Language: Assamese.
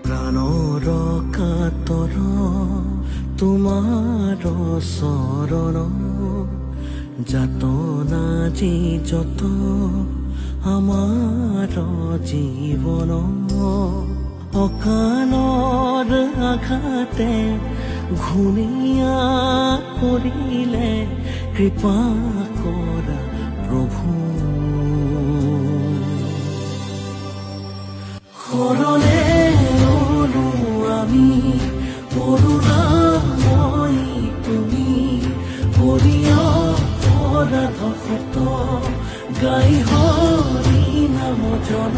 প্ৰাণৰ কাতৰ তোমাৰ চৰণ যাতনা যি যত আমাৰ জীৱন অকালৰ আঘাতে ঘূণীয়া কৰিলে কৃপা কৰা প্ৰভু শৰণে ৰলো আমি কৰুণাময়ী তুমি হৰিয় অপৰাধ ক্ষত গাই হৰি নাম জন